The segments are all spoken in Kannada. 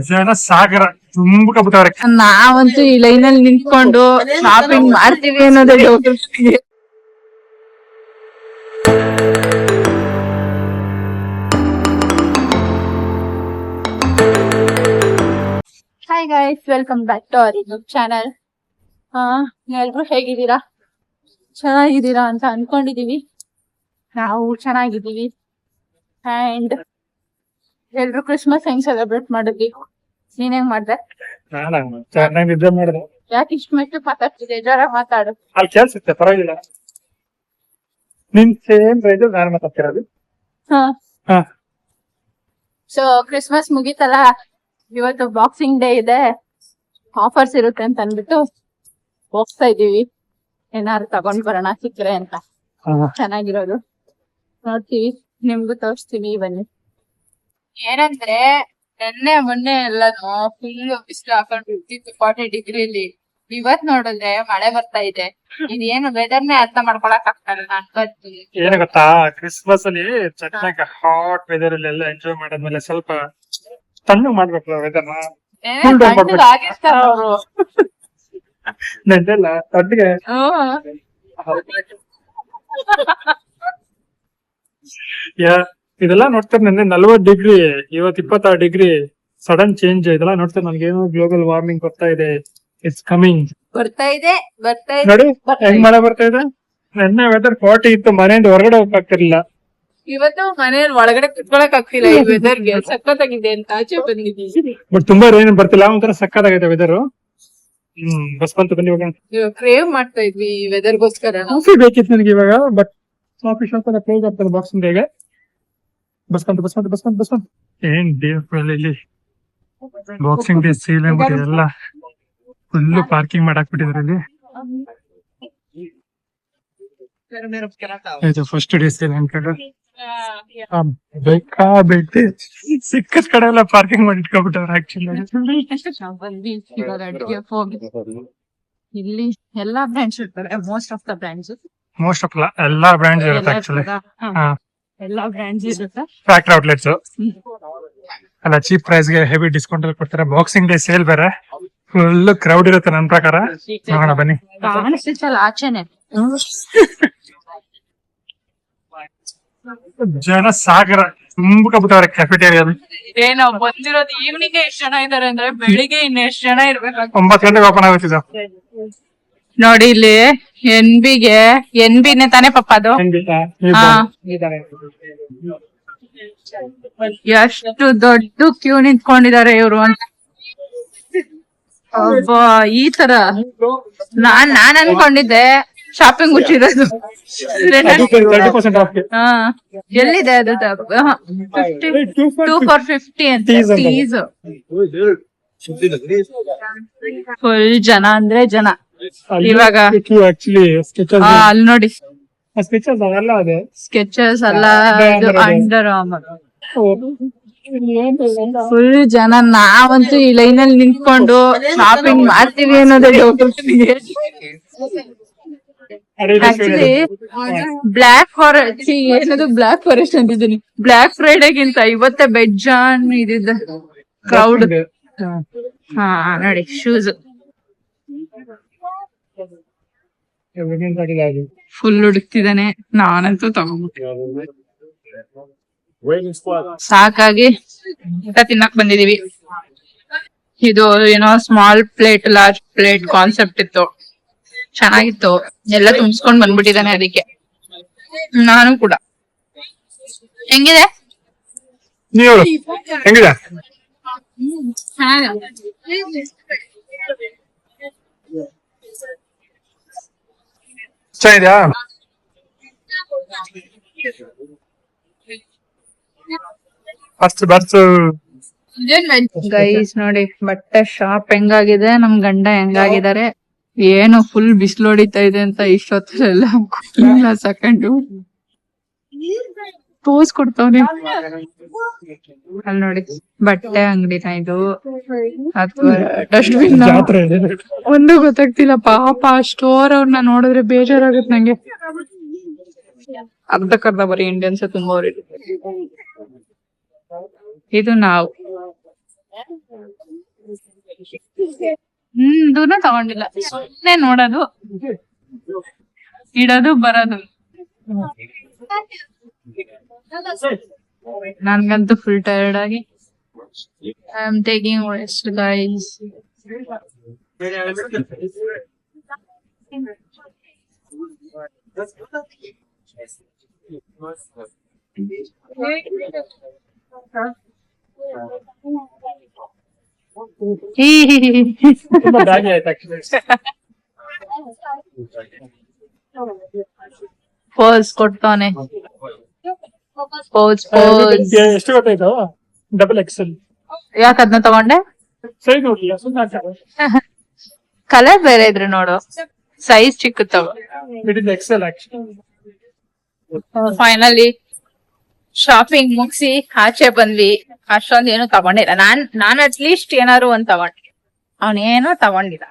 ಜನ ಸಾಗರ ತುಂಬಕಬಿಟ್ಟವ್ರೆ. ನಾವಂತೂ ಈ ಲೈನಲ್ಲಿ ನಿಂತ್ಕೊಂಡು ಶಾಪಿಂಗ್ ಮಾಡ್ತೀವಿ ಅನ್ನೋದೇ doubt. Hi guys, welcome back to our YouTube channel. ಎಲ್ರು ಹೇಗಿದ್ದೀರಾ? ಚೆನ್ನಾಗಿದ್ದೀರಾ ಅಂತ ಅನ್ಕೊಂಡಿದೀವಿ. ನಾವು ಚೆನ್ನಾಗಿದ್ದೀವಿ. ಅಂಡ್ ಎಲ್ರು ಕ್ರಿಸ್ಮಸ್ ಹೆಂಗ್ ಸೆಲೆಬ್ರೇಟ್ ಮಾಡಿದ್ವಿ? ನೀನ್ ಹೆಂಗ್ ಮಾಡ್ದೆ? ಚೆನ್ನಾಗಿ ನಿದ್ದೆ ಮಾಡಿದೆ. ಯಾಕೆ ಇಷ್ಟು ಮೆಟ್ಟು ಮಾತಾಡ್ತಿದ್ದೆ? ಜೋರ ಮಾತಾಡು. ಅಲ್ಲಿ ಕೇಳಿಸುತ್ತೆ, ಪರವಾಗಿಲ್ಲ. ನಿನ್ ಸೇಮ್ ರೇಜ್ ನಾನು ಮಾತಾಡ್ತಿರೋದು. ಸೊ ಕ್ರಿಸ್ಮಸ್ ಮುಗೀತಲ್ಲ, ಇವತ್ತು ಬಾಕ್ಸಿಂಗ್ ಡೇ ಇದೆ, ಆಫರ್ಸ್ ಇರುತ್ತೆ ಅಂತ ಅನ್ಬಿಟ್ಟು ಹೋಗ್ತಾ ಇದೀವಿ. ಏನಾದ್ರು ತಗೊಂಡ್ ಬರೋಣ ಸಿಕ್ಕರೆ ಅಂತ. ಚೆನ್ನಾಗಿರೋದು ನೋಡ್ತೀವಿ, ನಿಮ್ಗೂ ತೋರಿಸ್ತೀವಿ, ಬನ್ನಿ. ಏನಂದ್ರೆ ನೆನ್ನೆ ಮೊನ್ನೆ ಎಲ್ಲಾನು ಫುಲ್ ಬಿಸಿಲು ಹಾಕೊಂಡು ಇರ್ತಿತ್ತು 40 ಡಿಗ್ರಿಲಿ. ಇವತ್ ನೋಡಿದ್ರೆ ಮಳೆ ಬರ್ತಾ ಇದೆ. ಇದೇನು ವೆದರ್ನೇ ಅರ್ಥ ಮಾಡ್ಕೊಳಕ್ ಆಗ್ತಲ್ಲ ಅನ್ಕೊಂತೀನಿ. ಏನು ಗೊತ್ತಾ, ಕ್ರಿಸ್ಮಸ್ ಅಲ್ಲಿ ಚೆನ್ನಾಗಿ ಹಾಟ್ ವೆದರ್ ಅಲ್ಲಿ ಎಲ್ಲ ಎಂಜಾಯ್ ಮಾಡಾದ್ಮೇಲೆ ಸ್ವಲ್ಪ ತಣ್ಣಗ್ ಮಾಡ್ಬೇಕು ವೆದರ್ನ. ಆಗಿರ್ತಾರ ಅವರು. ನೆನ್ನೆಲ್ಲ ತಣ್ಣಗೆ ಇದೆಲ್ಲ ನೋಡ್ತಾರೆ. ನೆನ್ನೆ 40 ಡಿಗ್ರಿ, ಇವತ್ತು 26 ಡಿಗ್ರಿ. ಸಡನ್ ಚೇಂಜ್ ಇದೆಲ್ಲ ನೋಡ್ತಾರೆ. ನನ್ಗೇನೋ ಗ್ಲೋಬಲ್ ವಾರ್ಮಿಂಗ್ ಬರ್ತಾ ಇದೆ, ಇಟ್ಸ್ ಕಮಿಂಗ್. ಬರ್ತಾ ಇದೆ ನೋಡಿ ಹೆಂಗ್ ಮಳೆ ಬರ್ತಾ ಇದೆ. ನೆನ್ನೆ ವೆದರ್ 40 ಇತ್ತು, ಮನೆಯಿಂದ ಹೊರಗಡೆ ಹೋಗಕ್ಕಾಗ್ತಿರ್ಲಿಲ್ಲ. ಇವತ್ತು ಮನೆಯಲ್ಲಿ ಒಳಗಡೆ ಕುತ್ಕೊಳಕ್ ಆಗ್ತಿಲ್ಲ ಈ ವೆದರ್ಗೆ. ಸಖತ್ತಾಗಿದೆ ಅಂತ ಆಚೆ ಬಂದಿದ್ದೀವಿ. ಬಟ್ ತುಂಬಾ ಏನ್ ಬರ್ತಿಲ್ಲ, ಒಂಥರ ಸಕ್ಕತ್ತಾಗೈತೆ ವೆದರ್. ಬಸ್ ಬಂತು, ಬನ್ನಿ ಹೋಗೋಣ. ಇವಾಗ ಕ್ರೇವ್ ಮಾಡ್ತಾ ಇದ್ವಿ ಈ ವೆದರ್ಗೋಸ್ಕರ. ಕಾಫಿ ಬೇಕಿತ್ತು ನನಗೆ ಇವಾಗ, ಬಟ್ ಕಾಫಿ ಶಾಪ್ ಎಲ್ಲ ಕ್ಲೋಸ್ ಆಗ್ತದೆ ಬಾಕ್ಸಿಂಗ್ ಡೇಗೆ. ಬಸ್ ಬಂತು. ಏನ್ ಡೇ ಇಲ್ಲಿ ಬಾಕ್ಸಿಂಗ್ ಡೇ ಸೇಲ್ ಅಂದ್ಬಿಟ್ಟು ಎಲ್ಲ ಫುಲ್ ಪಾರ್ಕಿಂಗ್ ಮಾಡಾಕ್ಬಿಟ್ಟಿದ್ರು ಇಲ್ಲಿ. ಇದು ಫಸ್ಟ್ ಡೇ ಸೇಲ್ ಅನ್ಕೊಂಡು ಬೇಕಾಬಿಟ್ಟು ಸಿಕ್ಕದ ಕಡೆ ಎಲ್ಲ ಪಾರ್ಕಿಂಗ್ ಮಾಡಿ ಇಟ್ಕೊಬಿಟ್ಟವ್ರು. ಆಕ್ಚುಲಿ ಇಲ್ಲಿ ಎಲ್ಲಾ ಬ್ರ್ಯಾಂಡ್ಸ್ ಇರ್ತಾರೆ. ಮೋಸ್ಟ್ ಆಫ್ ಎಲ್ಲಾ ಬ್ರ್ಯಾಂಡ್ಸ್ ಇರುತ್ತೆ ಆಕ್ಚುಲಿ. ಎಲ್ಲಾ ಬ್ರ್ಯಾಂಡ್ಸ್ ಇರುತ್ತೆ. ಫ್ಯಾಕ್ಟರಿ ಔಟ್ಲೆಟ್ಸ್ ಅಲ್ಲ, ಚೀಪ್ ಪ್ರೈಸ್ ಗೆ ಹೆವಿ ಡಿಸ್ಕೌಂಟ್ ಅಲ್ಲಿ ಕೊಡ್ತಾರೆ. ಬಾಕ್ಸಿಂಗ್ ಡೇ ಸೇಲ್ ಬೇರೆ, ಫುಲ್ ಕ್ರೌಡ್ ಇರುತ್ತೆ ನನ್ ಪ್ರಕಾರ. ನೋಡೋಣ ಬನ್ನಿ. ಕಾಣಿಸ್ತಿಲ್ಲ ಆಚೆನೆ ಜನ ಸಾಗರ ತುಂಬಕಬಿಟ್ಟವ್ರೆ ಕ್ಯಾಫೆಟೇರಿಯಾ. ಏನೋ ಬಂದಿರೋದು ಈವ್ನಿಂಗ್ ಎಷ್ಟ್ ಜನ ಇದಾರೆ ಅಂದ್ರೆ ಬೆಳಿಗ್ಗೆ ಇನ್ನ ಎಷ್ಟ್ ಜನ ಇರ್ಬೇಕು. 9 ಗಂಟೆಗೆ ಓಪನ್ ಆಗುತ್ತಿದ್ದು ನೋಡಿ. ಇಲ್ಲಿ ಎನ್ಬಿನೇ ತಾನೇ ಪಪ್ಪ ಅದು. ಎಷ್ಟು ದೊಡ್ಡ ಕ್ಯೂ ನಿಂತ್ಕೊಂಡಿದ್ದಾರೆ ಇವ್ರು ಅಂತ. ಈ ತರ ನಾನ್ ಅನ್ಕೊಂಡಿದ್ದೆ ಶಾಪಿಂಗ್ ಹುಚ್ಚಿರೋದು. ಎಲ್ಲಿದೆ ಅದು? 2 for 50 ಅಂತ ಪ್ಲೀಸ್. ಫುಲ್ ಜನ ಅಂದ್ರೆ ಜನ. ಇವಾಗ ಅಲ್ಲಿ ನೋಡಿ, ಸ್ಕೆಚಸ್ ಅಲ್ಲ, ಅಂಡರ್ ಆರ್ಮರ್. ಫುಲ್ ಜನ. ನಾವಂತೂ ಈ ಲೈನಲ್ಲಿ ನಿಂತ್ಕೊಂಡು ಶಾಪಿಂಗ್ ಮಾಡ್ತೀವಿ ಅನ್ನೋದೇ ಡೌಟ್. ಆಕ್ಚುಲಿ ಬ್ಲಾಕ್ ಫಾರೆಸ್ಟ್ ಅಂತಿದ್ದೀನಿ. ಬ್ಲಾಕ್ ಫ್ರೈಡೆಗಿಂತ ಇವತ್ತೇ ಬೆಜ್ಜಾನ್ ಇದಿದ್ದ ಕ್ರೌಡ್. ನೋಡಿ ಶೂಸ್ ಫುಲ್ ಹುಡುಕ್ತಿದ್ದಾನೆ. ನಾನಂತೂ ತಗೊಂಡ್ಬಿಟ್ಟೆ, ಸಾಕಾಗಿ ತಿನ್ನಕ್ ಬಂದಿದೀವಿ. ಇದು ಏನೋ small plate large plate concept ಇತ್ತು, ಚೆನ್ನಾಗಿತ್ತು. ಎಲ್ಲ ತುಂಬಿಸ್ಕೊಂಡ್ ಬಂದ್ಬಿಟ್ಟಿದ್ದಾನೆ, ಅದಕ್ಕೆ ನಾನು ಕೂಡ. ಹೆಂಗಿದೆ? ಚೆನ್ನಾಗಿದ್ಯಾ? ಗೈಸ್ ನೋಡಿ ಬಟ್ಟೆ ಶಾಪ್ ಹೆಂಗಾಗಿದೆ, ನಮ್ ಗಂಡ ಹೆಂಗಾಗಿದ್ದಾರೆ. ಏನು ಫುಲ್ ಬಿಸಿಲು ಹೊಡಿತಾ ಇದೆ ಅಂತ ಇಷ್ಟೊತ್ತಲ್ಲ ಸೆಕೆಂಡ್ ಪೋಸ್ ಕೊಡ್ತಾವ್ನೆ. ಅಲ್ಲಿ ನೋಡಿ ಬಟ್ಟೆ ಅಂಗಡಿನ ಇದು ಅಥವಾ ಡಸ್ಟ್ಬಿನ್ ಒಂದು ಗೊತ್ತಾಗ್ತಿಲ್ಲ. ಪಾಪ ಸ್ಟೋರ್ ಅವ್ರನ್ನ ನೋಡಿದ್ರೆ ಬೇಜಾರಾಗುತ್ತೆ ನಂಗೆ. ಅರ್ಧಕ್ಕರ್ಧ ಬರೀ ಇಂಡಿಯನ್ಸ್ ತುಂಬಾ. ಇದು ನಾವು ದೂರ ತಗೊಂಡಿಲ್ಲ, ಸುಮ್ಮನೆ ನೋಡೋದು, ಇಡೋದು, ಬರೋದು. ನನ್ಗಂತೂ ಫುಲ್ ಟೈರ್ಡ್ ಆಗಿ I am taking rest guys. ತುಂಬಾ ಬ್ಯಾಗಿ ಆಯ್ತು actually. ಪೋಸ್ ಕೊಡ್ತಾನೆ. ಪೋಸ್ ಎಷ್ಟು ಗೊತ್ತಾಯ್ತು? XXL. ಯಾಕೆ ಅದನ್ನ ತಗೊಂಡೆ? ಸೈಜ್ ನೋಡ್ಲಿಲ್ಲ, ಸುಮ್ಮನೆ ಕಲರ್ ಬೇರೆ ಇದ್ರೆ ನೋಡು, ಸೈಜ್ ಚಿಕ್ಕ ತಗೋ. It is XL actually. Finally shopping ಮುಗಿಸಿ ಆಚೆ ಬಂದ್ವಿ. ಅಷ್ಟೊಂದ್ ಏನು ತಗೊಂಡಿಲ್ಲ. ನಾನ್ ಅಟ್ಲೀಸ್ಟ್ ಏನಾದ್ರು ಒಂದ್ ತಗೊಂಡೆ, ಅವನೇನೋ ತಗೊಂಡಿಲ್ಲ.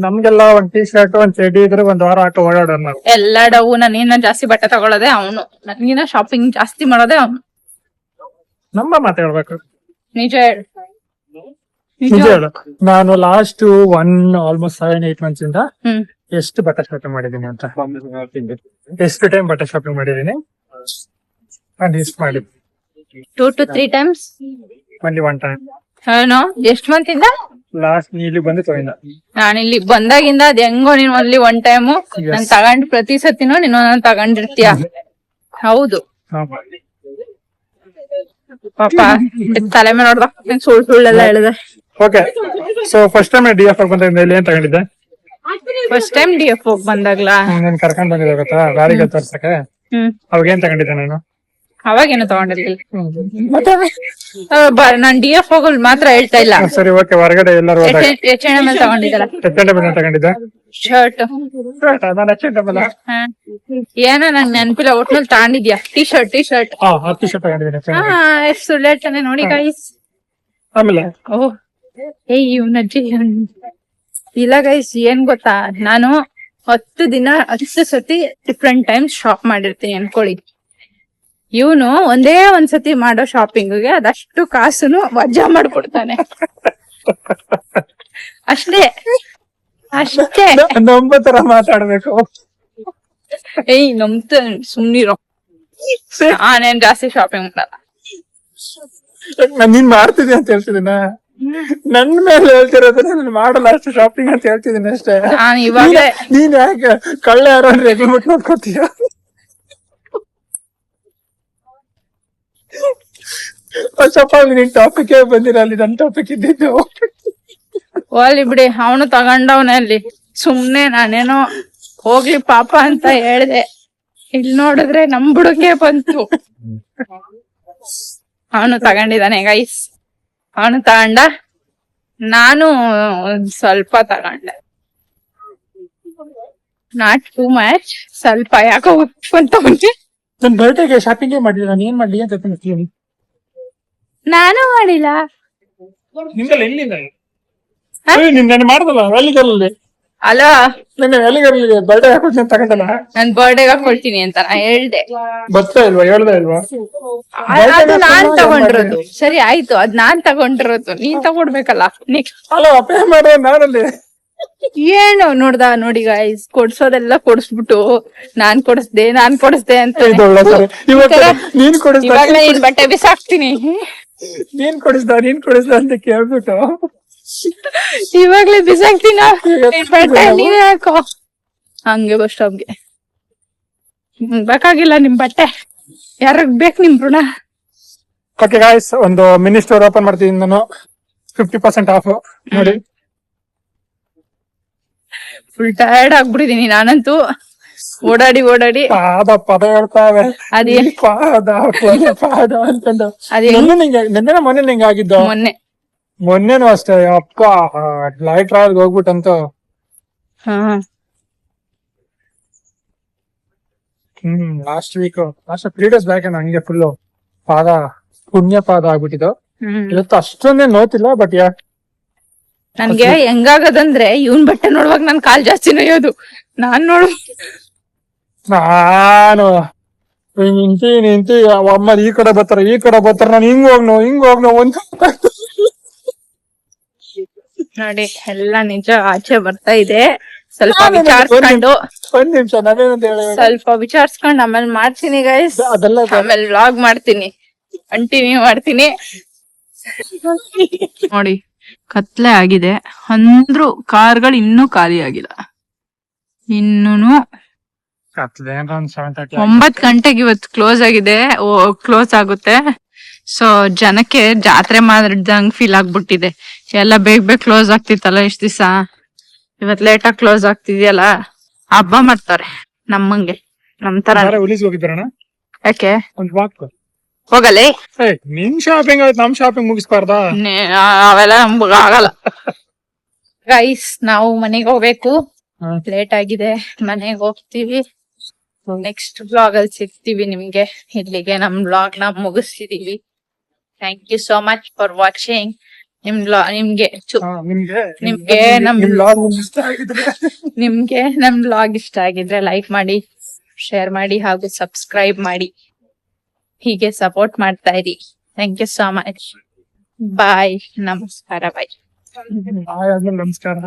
ನಮ್ಗೆಲ್ಲ ಒಂದ್ ಟೀ ಶರ್ಟ್ ಒಂದ್ ಚಡ್ಡಿ ಇದ್ರೆ ಒಂದ್ ವಾರ ಹಾಕೋ ಓಡಾಡೋಣ ನಾವು. ಎಲ್ಲ ಡವು ನಾನೇನ ಜಾಸ್ತಿ ಬಟ್ಟೆ ತಗೊಳ್ಳೋದೆ ಅವನು, ನನಗಿನ ಶಾಪಿಂಗ್ ಜಾಸ್ತಿ ಮಾಡೋದೇ ಅವನು. ನಮ್ಮ ಮಾತಾಡ್ಬೇಕು, ನಿಜ ಹೇಳು. ನಿಜ ಹೇಳು. ನಾನು ಲಾಸ್ಟ್ ಆಲ್ಮೋಸ್ಟ್ 7-8 months ಇಂದ ಎಷ್ಟು ಬಟ್ಟೆ ಶಾಪಿಂಗ್ ಮಾಡಿದೀನಿ ಅಂತ, ಎಷ್ಟು ಟೈಮ್ ಬಟ್ಟೆ ಶಾಪಿಂಗ್ ಮಾಡಿದೀನಿ and ಎಷ್ಟು ಮಾಡಿದ್ವಿ? 2 to 3 times. only one time. ಏನೋ ಎಷ್ಟ್ ಮಂತ್ ಇಂದ? ಲಾಸ್ಟ್ ನೀ ಇಲ್ಲಿ ಬಂದು ತಗೊಂಡ. ನಾನು ಇಲ್ಲಿ ಬಂದಾಗಿಂದ ಅದ್ ಹೆಂಗೋ ನೀನ್ ಅಲ್ಲಿ ಒನ್ ಟೈಮು ನಾನ್ ತಗೊಂಡ್ ಪ್ರತಿ ಸತಿನೂ ನೀನು ನಾನು ತಗೊಂಡಿರ್ತೀಯ. ಹೌದು ಪಾಪ ತಲೆ ಮೇಲೆ ನೋಡ್ದ ಸುಳ್ಳೆಲ್ಲ ಹೇಳಿದೆ. Okay, so first time DF ಬಂದಾಗ ಇಲ್ಲಿ ಏನ್ ತಗೊಂಡಿದ್ದೆ? ಫಸ್ಟ್ ಟೈಮ್ DF ಹೋಗ್ ಬಂದಾಗ್ಲಾ ನಾನು ಕರ್ಕೊಂಡ್ ಬಂದಿದ್ದೆ ಗೊತ್ತಾ ಗಾಡಿಗೆ ತೋರ್ಸಕ್ಕೆ. ಅವಾಗ ಏನ್ ತಗೊಂಡಿದ್ದೆ ನಾನು? ಅವಾಗೇನು ತಗೊಂಡಿರ್ಲಿಲ್ಲ. ಮತ್ತೆ ನಾನ್ DF ಹೋಗಲ್ ಮಾತ್ರ ಹೇಳ್ತಾ ಇಲ್ಲ. ಸರಿ ಓಕೆ, ಹೊರಗಡೆ ಎಲ್ಲರೂ H&M ತಗೊಂಡಿದ್ದಲ್ಲ ತಗೊಂಡಿದ್ದೆ ಶರ್ಟ್. ನಾನು H&M ಅಲ್ಲ, ಏನೋ ನಂಗೆ ನೆನಪಿಲ್ಲ, ಒಟ್ನಲ್ಲಿ ತಗೊಂಡಿದ್ಯಾ? ಟಿ ಶರ್ಟ್ 10 ಶರ್ಟ್ ತಗೊಂಡಿದ್ದೀನಿ. ಎಷ್ಟು ಸುಳ್ಳು ಹೇಳ್ತಾನೆ ನೋಡಿ ಗೈಸ್. ಆಮೇಲೆ ಓಹ್ ಇವ್ನಜ್ಜಿ ಇಲ್ಲ ಗೈಸ್, ಏನ್ ಗೊತ್ತಾ, ನಾನು 10 ಸತಿ ಡಿಫ್ರೆಂಟ್ ಟೈಮ್ಸ್ ಶಾಪ್ ಮಾಡಿರ್ತೀನಿ ಅನ್ಕೊಳ್ಳಿ. ಇವನು ಒಂದೇ ಒಂದ್ಸತಿ ಮಾಡೋ ಶಾಪಿಂಗ್ಗೆ ಅದಷ್ಟು ಕಾಸುನು ವಜಾ ಮಾಡ್ಕೊಡ್ತಾನೆ. ಅಷ್ಟೇ ನಂಬತರ ಮಾತಾಡ್ಬೇಕು. ನಮ್ತ ಸುಮ್ನಿರೋ, ನಾನೇನ್ ಜಾಸ್ತಿ ಶಾಪಿಂಗ್ ಮಾಡಲ್ಲ. ನೀನ್ ಮಾಡ್ತಿದ್ದಿ ಅಂತ ಹೇಳ್ತಿದ್ದೀನ, ನನ್ ಮೇಲೆ ಹೇಳ್ತಿರೋದ್ರೆ ನಾನು ಮಾಡಲ್ಲ ಅಷ್ಟು ಶಾಪಿಂಗ್ ಅಂತ ಹೇಳ್ತಿದ್ದೀನಿ ಅಷ್ಟೇ. ನಾನು ಇವಾಗಲೇ ನೀನ್ ಯಾಕೆ ಕಳ್ಳ ಯಾರೋ ರೆಗ್ಯುಲೇಟ್ ನೋಡ್ಕೋತೀಯ? ಸ್ವಲ್ಪ ನೀನ್ ಟಾಪಿಕ್ ಬಂದಿರ, ಅಲ್ಲಿ ನನ್ ಟಾಪಿಕ್ ಇದ್ದಿದ್ದು. ಹೋಗ್ಲಿ ಬಿಡಿ, ಅವನು ತಗೊಂಡವನೇ ಅಲ್ಲಿ. ಸುಮ್ನೆ ನಾನೇನೋ ಹೋಗ್ಲಿ ಪಾಪ ಅಂತ ಹೇಳ್ದೆ, ಇಲ್ಲಿ ನೋಡಿದ್ರೆ ನಮ್ ಬುಡಕ್ಕೆ ಬಂತು. ಅವನು ತಗೊಂಡಿದ್ದಾನೆ ಗೈಸ್, ಅವನು ತಗೊಂಡ, ನಾನು ಸ್ವಲ್ಪ ತಗೊಂಡೆ. ನಾಟ್ ಟೂ ಮಚ್, ಸ್ವಲ್ಪ ಯಾಕೋ ತಗೊಂಡೆ. ನನ್ ಬರ್ಡೇಗೆ ಶಾಪಿಂಗೇ ಮಾಡಿಲ್ಲ, ನಾನು ಏನ್ ಮಾಡ್ಲಿ ಅಂತ ಹೇಳ್ತೀನಿ. ನಾನು ಮಾಡಿಲ್ಲ. ನಿಂದಲ್ಲ ಎಲ್ಲಿಂದ ನಿನ್ನೆ ಮಾಡ್ದಲ್ಲ ವ್ಯಾಲಿಗಲ್ಲಿ. ಅಲ್ಲ ನಿನ್ನೆ ವ್ಯಾಲಿಗಲ್ಲಿ ಬರ್ಡೇ ಹಾಕೊಡ್ತೀನಿ ತಗೊಂಡಲ್ಲ. ನನ್ ಬರ್ಡೇಗೆ ಹಾಕೊಳ್ತೀನಿ ಅಂತ ನಾ ಹೇಳ್ದೆ. ಬರ್ತಾ ಇಲ್ವಾ? ಹೇಳ್ದೆ ಇಲ್ವಾ? ಅದು ನಾನ್ ತಗೊಂಡಿರೋದು. ಸರಿ ಆಯ್ತು, ಅದ್ ನಾನ್ ತಗೊಂಡಿರೋದು, ನೀನ್ ತಗೊಡ್ಬೇಕಲ್ಲ. ನೆಕ್ಸ್ಟ್ ಅಲ್ಲ ಪೇ ಮಾಡೋ ನಾನಲ್ಲಿ ಏನು ನೋಡ್ದ ನೋಡಿ ಗೈಸ್, ಕೊಡ್ಸೋದೆಲ್ಲ ಕೊಡ್ಸ್ಬಿಟ್ಟು ನಾನ್ ಕೊಡಿಸ್ದೆ ಅಂತ ನೀನ್ ಕೊಡಿಸ್ದ, ಇವಾಗ್ಲೇ ನೀನ್ ಬಟ್ಟೆ ಬಿಸಾಕ್ತೀನಿ. ನೀನ್ ಕೊಡಿಸ್ದ ಅಂತ ಕೇಳ್ಬಿಟ್ಟು ಇವಾಗ್ಲೇ ಬಿಸಾಕ್ತೀನ ಬಟ್ಟೆ, ನೀನೇ ಹಾಕೋ. ಹಂಗೆ ಬಸ್ ಸ್ಟಾಪ್ಗೆ ಬೇಕಾಗಿಲ್ಲ ನಿಮ್ ಬಟ್ಟೆ, ಯಾರಿಗ್ ಬೇಕು ನಿಮ್ ಋಣ? ಓಕೆ ಗಾಯ್ಸ್, ಒಂದು ಮಿನಿ ಸ್ಟೋರ್ ಓಪನ್ ಮಾಡ್ತಿದ್ದೀನಿ ನಾನು, 50% ಆಫ್ ನೋಡಿ. ಫುಲ್ ಟಯರ್ಡ್ ಆಗ್ಬಿಟ್ಟಿದೀನಿ ನಾನಂತೂ, ಓಡಾಡಿ ಪದ ಹೇಳ್ತಾವೆ. ಅದೇ ಪಾದ ಅಂತಂದು ಮೊನ್ನೆ ನಿಂಗೆ ಆಗಿದ್ದು. ಮೊನ್ನೆನೂ ಅಷ್ಟೇ, ಅಪ್ಪ ಲೈಟ್ ರಾಯಲ್ ಹೋಗ್ಬಿಟ್ಟಂತೂ. ಲಾಸ್ಟ್ 3 days ಬ್ಯಾಕ್ ಹಂಗೆ ಫುಲ್ ಪಾದ ಪುಣ್ಯ ಪಾದ ಆಗ್ಬಿಟ್ಟಿದ್ದು. ಇವತ್ತು ಅಷ್ಟೊಂದೇ ನೋತಿಲ್ಲ, ಬಟ್ ನನ್ಗೆ ಹೆಂಗಾಗದಂದ್ರೆ ಇವನ್ ಬಟ್ಟೆ ನೋಡುವಾಗ ನನ್ ಕಾಲ್ ಜಾಸ್ತಿ ನೋಯೋದು. ನಾನು ನಿಂತಿ ಅಮ್ಮ ಈ ಕಡೆ ಬರ್ತಾರ ನಾನು ಹಿಂಗ್ ಹೋಗ್ನೋ ಒಂದು ನೋಡಿ ಎಲ್ಲ ನಿಜ ಆಚೆ ಬರ್ತಾ ಇದೆ. ಸ್ವಲ್ಪ ವಿಚಾರಿಸ್ಕೊಂಡು ಒಂದ್ ನಿಮಿಷ ನಾನೇನಂತ ಹೇಳಿ ಆಮೇಲೆ ಮಾಡ್ತೀನಿ ಗೈಸ್. ಅದೆಲ್ಲ ಆಮೇಲೆ ವ್ಲಾಗ್ ಮಾಡ್ತೀನಿ, ಕಂಟಿನ್ಯೂ ಮಾಡ್ತೀನಿ. ನೋಡಿ ಕತ್ಲೆ ಆಗಿದೆ ಅಂದ್ರೂ ಕಾರ್ಗಳು ಇನ್ನೂ ಖಾಲಿ ಆಗಿಲ್ಲ. ಇನ್ನೂನು 9 ಗಂಟೆಗೆ ಇವತ್ತು ಕ್ಲೋಸ್ ಆಗಿದೆ, ಕ್ಲೋಸ್ ಆಗುತ್ತೆ. ಸೊ ಜನಕ್ಕೆ ಜಾತ್ರೆ ಮಾಡಿದಂಗ್ ಫೀಲ್ ಆಗ್ಬಿಟ್ಟಿದೆ. ಎಲ್ಲ ಬೇಗ ಕ್ಲೋಸ್ ಆಗ್ತಿತ್ತಲ್ಲ ಇಷ್ಟ ದಿವಸ, ಇವತ್ ಲೇಟ್ ಆಗಿ ಕ್ಲೋಸ್ ಆಗ್ತಿದ್ಯಲ್ಲ. ಹಬ್ಬ ಮಾಡ್ತಾರೆ ನಮ್ಮಂಗೆ, ನಮ್ ತರ. ಹೋಗಿದ್ರಣ ಯಾಕೆ ಒಂದ್ ವಾಕ್ ಹೋಗಲೇ? ನಿನ್ ಶಾಪಿಂಗ್ ಆಯ್ತು, ನಮ್ ಶಾಪಿಂಗ್ ಮುಗಿಸ್ಬಾರ್ದಾ? ಅವೆಲ್ಲ ನಮ್ಗೆ ಆಗಲ್ಲ ಗೈಸ್. ನಾವು ಮನೆಗೆ ಹೋಗ್ಬೇಕು, ಲೇಟ್ ಆಗಿದೆ, ಮನೆಗೆ ಹೋಗ್ತೀವಿ. ನೆಕ್ಸ್ಟ್ ಬ್ಲಾಗ್ ಅಲ್ಲಿ ಸಿಗ್ತೀವಿ ನಿಮ್ಗೆ. ಇಲ್ಲಿಗೆ ನಮ್ ಬ್ಲಾಗ್ ನ ಮುಗಿಸ್ತಿದೀವಿ. Thank you so much for watching. ನಿಮ್ಗೆ ನಮ್ ಬ್ಲಾಗ್ ಇಷ್ಟ ಆಗಿದ್ರೆ ಲೈಕ್ ಮಾಡಿ, ಶೇರ್ ಮಾಡಿ ಹಾಗೂ ಸಬ್ಸ್ಕ್ರೈಬ್ ಮಾಡಿ. ಹೀಗೆ ಸಪೋರ್ಟ್ ಮಾಡ್ತಾ ಇರಿ. Thank you so much. Bye, ನಮಸ್ಕಾರ. ಬಾಯ್. ನಮಸ್ಕಾರ.